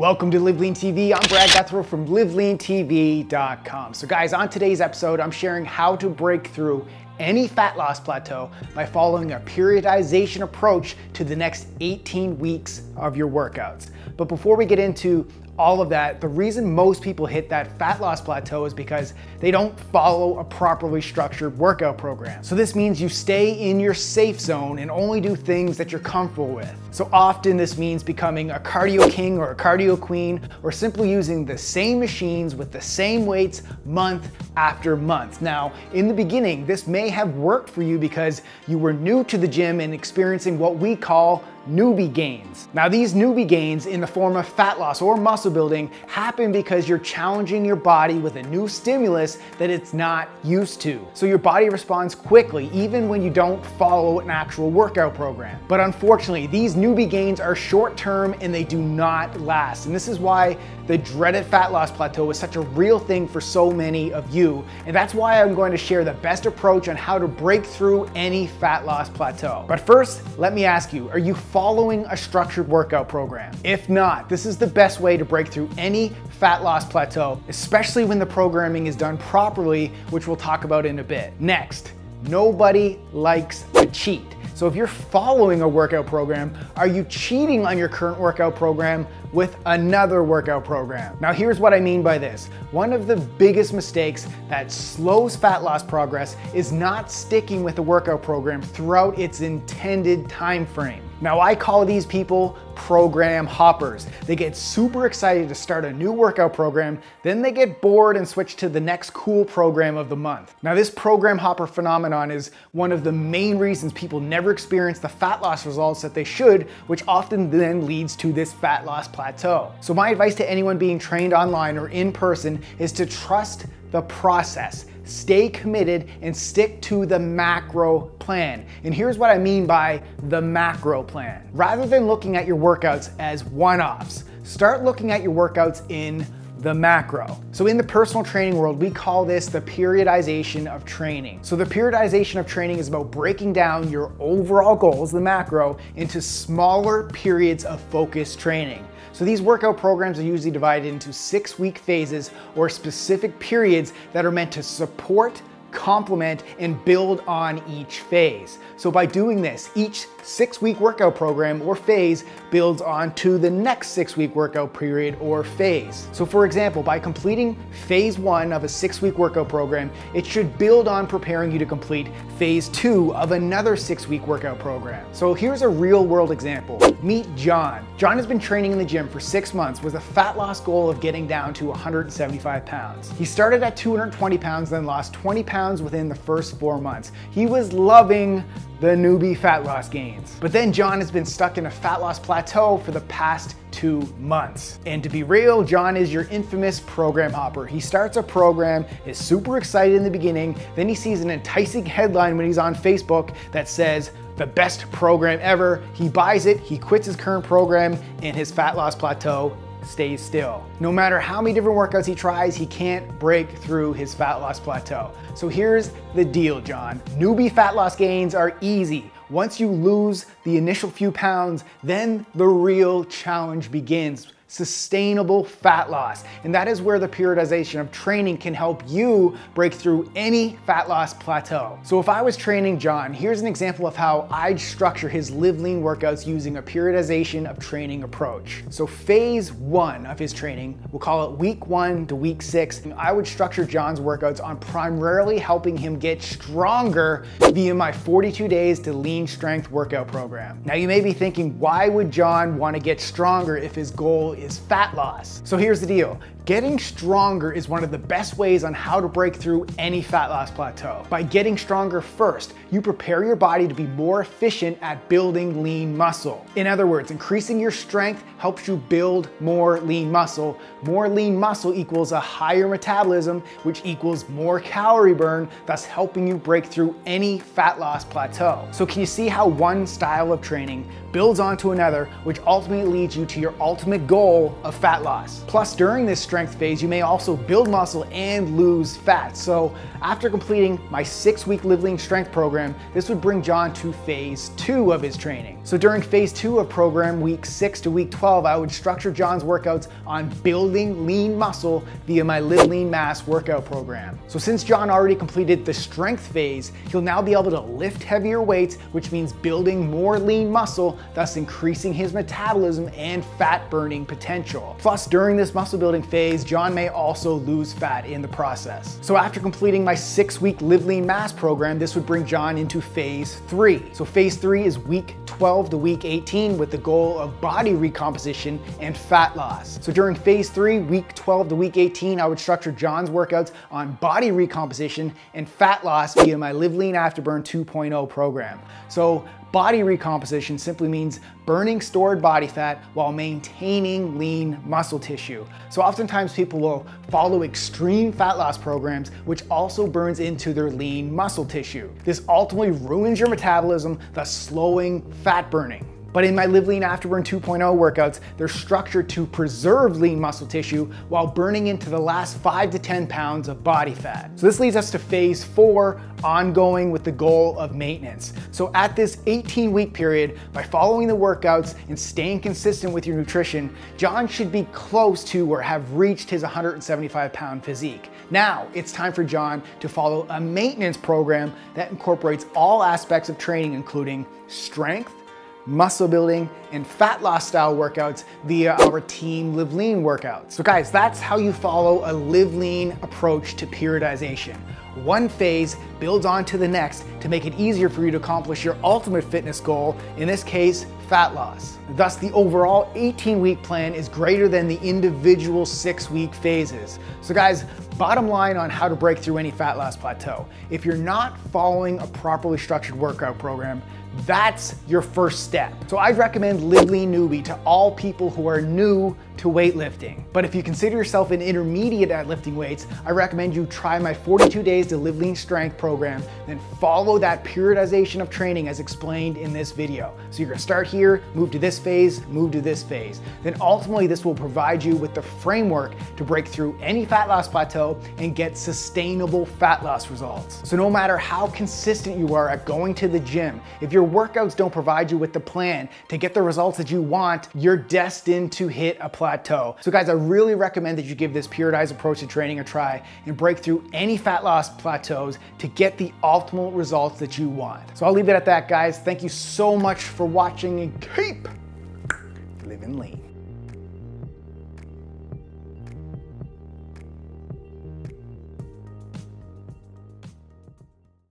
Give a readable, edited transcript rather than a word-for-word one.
Welcome to LiveLeanTV. I'm Brad Guthrow from LiveLeanTV.com. So guys, on today's episode, I'm sharing how to break through any fat loss plateau by following a periodization approach to the next 18 weeks of your workouts. But before we get into all of that, the reason most people hit that fat loss plateau is because they don't follow a properly structured workout program. So this means you stay in your safe zone and only do things that you're comfortable with. So often this means becoming a cardio king or a cardio queen, or simply using the same machines with the same weights month after month. Now, in the beginning, this may have worked for you because you were new to the gym and experiencing what we call newbie gains. Now, these newbie gains in the form of fat loss or muscle building happen because you're challenging your body with a new stimulus that it's not used to. So your body responds quickly, even when you don't follow an actual workout program. But unfortunately, these newbie gains are short-term and they do not last. And this is why the dreaded fat loss plateau is such a real thing for so many of you. And that's why I'm going to share the best approach on how to break through any fat loss plateau. But first, let me ask you, are you following a structured workout program? If not, this is the best way to break through any fat loss plateau, especially when the programming is done properly, which we'll talk about in a bit. Next, nobody likes a cheat. So if you're following a workout program, are you cheating on your current workout program with another workout program? Now here's what I mean by this. One of the biggest mistakes that slows fat loss progress is not sticking with the workout program throughout its intended time frame. Now I call these people program hoppers. They get super excited to start a new workout program, then they get bored and switch to the next cool program of the month. Now this program hopper phenomenon is one of the main reasons people never experience the fat loss results that they should, which often then leads to this fat loss plateau. So my advice to anyone being trained online or in person is to trust the process. Stay committed and stick to the macro plan. And here's what I mean by the macro plan. Rather than looking at your workouts as one-offs, start looking at your workouts in the macro. So in the personal training world, we call this the periodization of training. So the periodization of training is about breaking down your overall goals, the macro, into smaller periods of focused training. So these workout programs are usually divided into 6-week phases or specific periods that are meant to support, complement, and build on each phase. So by doing this, each 6-week workout program or phase builds on to the next 6-week workout period or phase. So for example, by completing phase 1 of a 6-week workout program, it should build on preparing you to complete phase 2 of another 6-week workout program. So here's a real world example. Meet John. John has been training in the gym for 6 months with a fat loss goal of getting down to 175 pounds. He started at 220 pounds, then lost 20 pounds within the first 4 months. He was loving the newbie fat loss gains. But then John has been stuck in a fat loss plateau for the past 2 months. And to be real, John is your infamous program hopper. He starts a program, is super excited in the beginning, then he sees an enticing headline when he's on Facebook that says, the best program ever. He buys it, he quits his current program, and his fat loss plateau stays still. No matter how many different workouts he tries, he can't break through his fat loss plateau. So here's the deal, John. Newbie fat loss gains are easy. Once you lose the initial few pounds, then the real challenge begins. Sustainable fat loss. And that is where the periodization of training can help you break through any fat loss plateau. So if I was training John, here's an example of how I'd structure his Live Lean workouts using a periodization of training approach. So phase 1 of his training, we'll call it week 1 to week 6. I would structure John's workouts on primarily helping him get stronger via my 42 days to lean strength workout program. Now you may be thinking, why would John want to get stronger if his goal is fat loss? So here's the deal. Getting stronger is one of the best ways on how to break through any fat loss plateau. By getting stronger first, you prepare your body to be more efficient at building lean muscle. In other words, increasing your strength helps you build more lean muscle. More lean muscle equals a higher metabolism, which equals more calorie burn, thus helping you break through any fat loss plateau. So can you see how one style of training builds onto another, which ultimately leads you to your ultimate goal goal of fat loss. Plus, during this strength phase, you may also build muscle and lose fat. So after completing my 6-week Live Lean Strength program, this would bring John to phase 2 of his training. So during phase 2 of program, week 6 to week 12, I would structure John's workouts on building lean muscle via my Live Lean Mass workout program. So since John already completed the strength phase, he'll now be able to lift heavier weights, which means building more lean muscle, thus increasing his metabolism and fat burning potential. Plus, during this muscle building phase, John may also lose fat in the process. So after completing my 6-week Live Lean Mass program, this would bring John into phase 3. So phase 3 is week 12 to week 18 with the goal of body recomposition and fat loss. So during phase 3, week 12 to week 18, I would structure John's workouts on body recomposition and fat loss via my Live Lean Afterburn 2.0 program. So body recomposition simply means burning stored body fat while maintaining lean muscle tissue. So oftentimes people will follow extreme fat loss programs, which also burns into their lean muscle tissue. This ultimately ruins your metabolism, thus slowing fat burning. But in my Live Lean Afterburn 2.0 workouts, they're structured to preserve lean muscle tissue while burning into the last 5 to 10 pounds of body fat. So this leads us to phase 4, ongoing with the goal of maintenance. So at this 18-week period, by following the workouts and staying consistent with your nutrition, John should be close to or have reached his 175-pound physique. Now it's time for John to follow a maintenance program that incorporates all aspects of training, including strength, muscle building, and fat loss style workouts via our team Live Lean workouts. So guys, that's how you follow a Live Lean approach to periodization. One phase builds onto the next to make it easier for you to accomplish your ultimate fitness goal, in this case, fat loss. Thus, the overall 18-week plan is greater than the individual 6-week phases. So guys, bottom line on how to break through any fat loss plateau. If you're not following a properly structured workout program, that's your first step. So I'd recommend Live Lean Newbie to all people who are new to weightlifting. But if you consider yourself an intermediate at lifting weights, I recommend you try my 42 days to Live Lean Strength program, then follow that periodization of training as explained in this video. So you're gonna start here, move to this phase, move to this phase. Then ultimately this will provide you with the framework to break through any fat loss plateau and get sustainable fat loss results. So no matter how consistent you are at going to the gym, if your workouts don't provide you with the plan to get the results that you want, you're destined to hit a plateau. So guys, I really recommend that you give this periodized approach to training a try and break through any fat loss plateaus to get the optimal results that you want. So I'll leave it at that, guys. Thank you so much for watching and keep living lean.